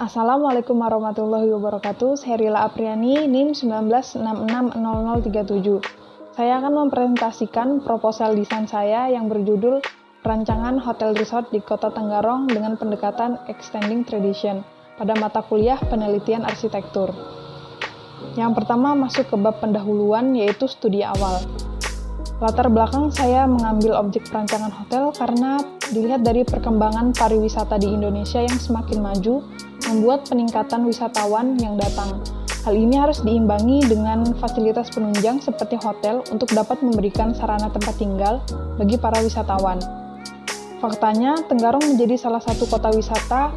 Assalamualaikum warahmatullahi wabarakatuh. Saya Rila Apriani, NIM 19660037. Saya akan mempresentasikan proposal desain saya yang berjudul Perancangan Hotel Resort di Kota Tenggarong dengan pendekatan Extending Tradition pada mata kuliah Penelitian Arsitektur. Yang pertama masuk ke bab pendahuluan, yaitu studi awal. Latar belakang saya mengambil objek perancangan hotel karena dilihat dari perkembangan pariwisata di Indonesia yang semakin maju, membuat peningkatan wisatawan yang datang. Hal ini harus diimbangi dengan fasilitas penunjang seperti hotel untuk dapat memberikan sarana tempat tinggal bagi para wisatawan. Faktanya, Tenggarong menjadi salah satu kota wisata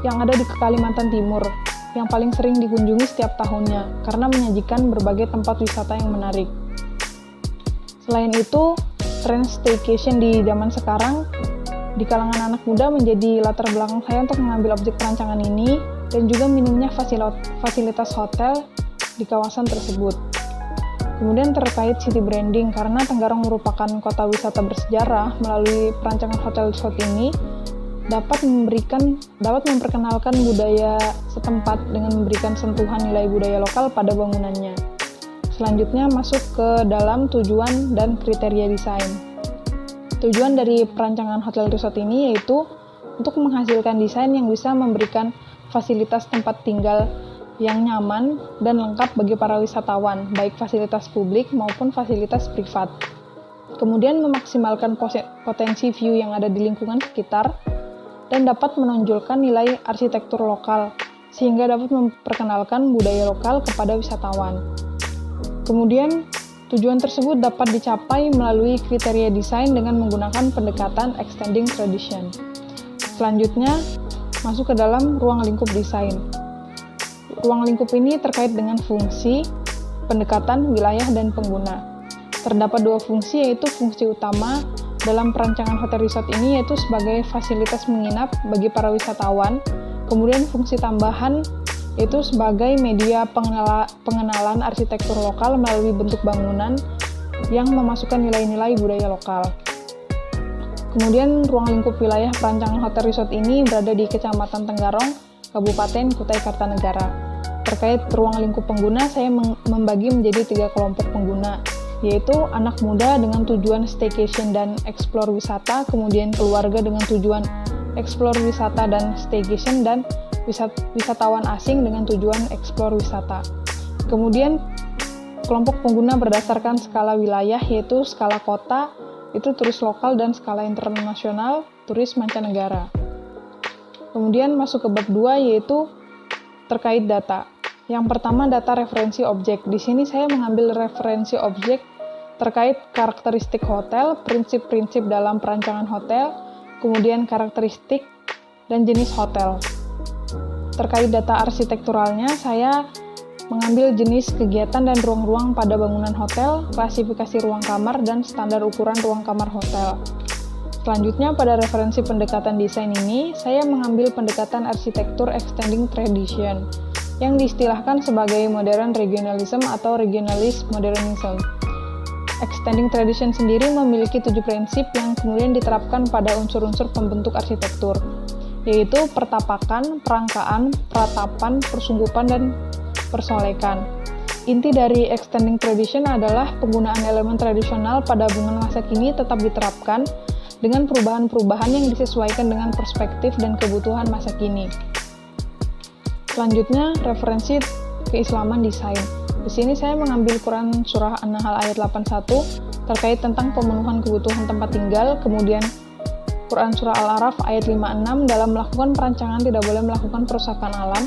yang ada di Kalimantan Timur, yang paling sering dikunjungi setiap tahunnya, karena menyajikan berbagai tempat wisata yang menarik. Selain itu, tren staycation di zaman sekarang di kalangan anak muda menjadi latar belakang saya untuk mengambil objek perancangan ini, dan juga minimnya fasilitas hotel di kawasan tersebut. Kemudian terkait city branding, karena Tenggarong merupakan kota wisata bersejarah, melalui perancangan hotel resort ini dapat memperkenalkan budaya setempat dengan memberikan sentuhan nilai budaya lokal pada bangunannya. Selanjutnya masuk ke dalam tujuan dan kriteria desain. Tujuan dari perancangan hotel resort ini yaitu untuk menghasilkan desain yang bisa memberikan fasilitas tempat tinggal yang nyaman dan lengkap bagi para wisatawan, baik fasilitas publik maupun fasilitas privat. Kemudian memaksimalkan potensi view yang ada di lingkungan sekitar dan dapat menonjolkan nilai arsitektur lokal, sehingga dapat memperkenalkan budaya lokal kepada wisatawan. Kemudian, tujuan tersebut dapat dicapai melalui kriteria desain dengan menggunakan pendekatan Extending Tradition. Selanjutnya, masuk ke dalam ruang lingkup desain. Ruang lingkup ini terkait dengan fungsi, pendekatan, wilayah, dan pengguna. Terdapat dua fungsi, yaitu fungsi utama dalam perancangan hotel resort ini yaitu sebagai fasilitas menginap bagi para wisatawan, kemudian fungsi tambahan yaitu sebagai media pengenalan arsitektur lokal melalui bentuk bangunan yang memasukkan nilai-nilai budaya lokal. Kemudian ruang lingkup wilayah perancangan hotel resort ini berada di Kecamatan Tenggarong, Kabupaten Kutai Kartanegara. Terkait ruang lingkup pengguna, saya membagi menjadi 3 kelompok pengguna, yaitu anak muda dengan tujuan staycation dan explore wisata, kemudian keluarga dengan tujuan explore wisata dan staycation, dan wisatawan asing dengan tujuan eksplor wisata. Kemudian kelompok pengguna berdasarkan skala wilayah, yaitu skala kota, itu turis lokal, dan skala internasional, turis mancanegara. Kemudian masuk ke bab 2, yaitu terkait data. Yang pertama, data referensi objek. Di sini saya mengambil referensi objek terkait karakteristik hotel, prinsip-prinsip dalam perancangan hotel, kemudian karakteristik dan jenis hotel. Terkait data arsitekturalnya, saya mengambil jenis kegiatan dan ruang-ruang pada bangunan hotel, klasifikasi ruang kamar, dan standar ukuran ruang kamar hotel. Selanjutnya, pada referensi pendekatan desain ini, saya mengambil pendekatan arsitektur Extending Tradition, yang diistilahkan sebagai modern regionalism atau regionalist modernism. Extending Tradition sendiri memiliki 7 prinsip yang kemudian diterapkan pada unsur-unsur pembentuk arsitektur, yaitu pertapakan, perangkaan, peratapan, persunggupan, dan persolekan. Inti dari Extending Tradition adalah penggunaan elemen tradisional pada bangunan masa kini tetap diterapkan dengan perubahan-perubahan yang disesuaikan dengan perspektif dan kebutuhan masa kini. Selanjutnya, referensi keislaman desain. Di sini saya mengambil Quran Surah An-Nahl ayat 81 terkait tentang pemenuhan kebutuhan tempat tinggal, kemudian Quran Surah Al-A'raf ayat 56 dalam melakukan perancangan tidak boleh melakukan perusakan alam,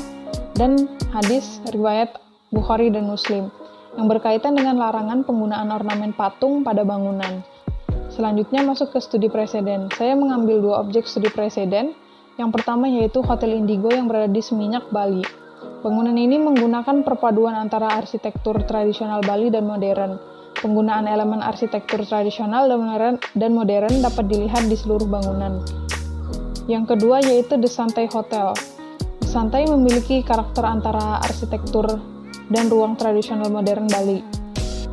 dan hadis riwayat Bukhari dan Muslim yang berkaitan dengan larangan penggunaan ornamen patung pada bangunan. Selanjutnya masuk ke studi preseden. Saya mengambil 2 objek studi preseden. Yang pertama yaitu Hotel Indigo yang berada di Seminyak, Bali. Bangunan ini menggunakan perpaduan antara arsitektur tradisional Bali dan modern. Penggunaan elemen arsitektur tradisional dan modern dapat dilihat di seluruh bangunan. Yang kedua yaitu The Santai Hotel. The Santai memiliki karakter antara arsitektur dan ruang tradisional modern Bali.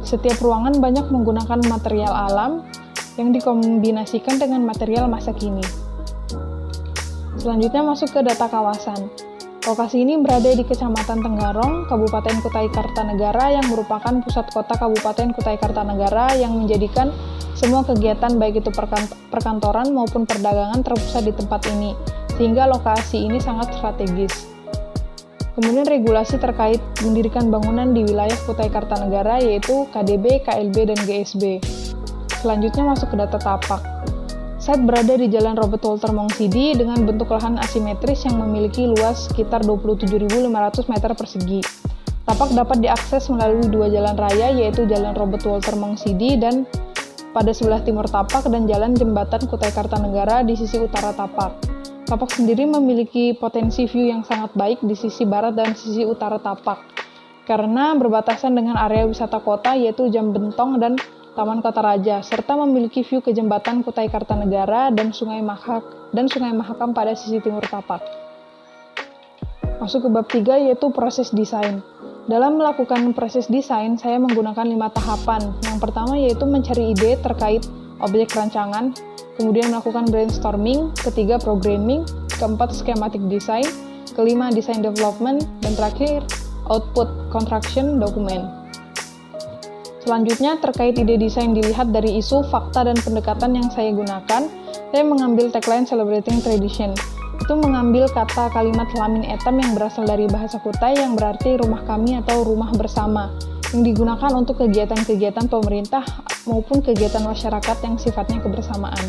Setiap ruangan banyak menggunakan material alam yang dikombinasikan dengan material masa kini. Selanjutnya masuk ke data kawasan. Lokasi ini berada di Kecamatan Tenggarong, Kabupaten Kutai Kartanegara yang merupakan pusat kota Kabupaten Kutai Kartanegara yang menjadikan semua kegiatan baik itu perkantoran maupun perdagangan terpusat di tempat ini, sehingga lokasi ini sangat strategis. Kemudian regulasi terkait mendirikan bangunan di wilayah Kutai Kartanegara yaitu KDB, KLB, dan GSB. Selanjutnya masuk ke data tapak. Site berada di Jalan Robert Walter Mongsidi dengan bentuk lahan asimetris yang memiliki luas sekitar 27.500 meter persegi. Tapak dapat diakses melalui dua jalan raya yaitu Jalan Robert Walter Mongsidi dan pada sebelah timur tapak dan Jalan Jembatan Kutai Kartanegara di sisi utara tapak. Tapak sendiri memiliki potensi view yang sangat baik di sisi barat dan sisi utara tapak, karena berbatasan dengan area wisata kota yaitu Jambentong dan Taman Kota Raja, serta memiliki view ke Jembatan Kutai Kartanegara dan Sungai Mahakam pada sisi timur tapak. Masuk ke bab 3 yaitu proses desain. Dalam melakukan proses desain, saya menggunakan 5 tahapan. Yang pertama yaitu mencari ide terkait objek rancangan, kemudian melakukan brainstorming, ketiga programming, keempat schematic design, kelima design development, dan terakhir output construction dokumen. Selanjutnya terkait ide desain dilihat dari isu, fakta, dan pendekatan yang saya gunakan, saya mengambil tagline Celebrating Tradition. Itu mengambil kata kalimat Lamin Etam yang berasal dari bahasa Kutai yang berarti rumah kami atau rumah bersama, yang digunakan untuk kegiatan-kegiatan pemerintah maupun kegiatan masyarakat yang sifatnya kebersamaan.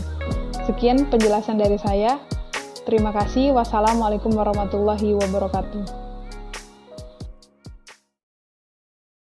Sekian penjelasan dari saya. Terima kasih. Wassalamualaikum warahmatullahi wabarakatuh.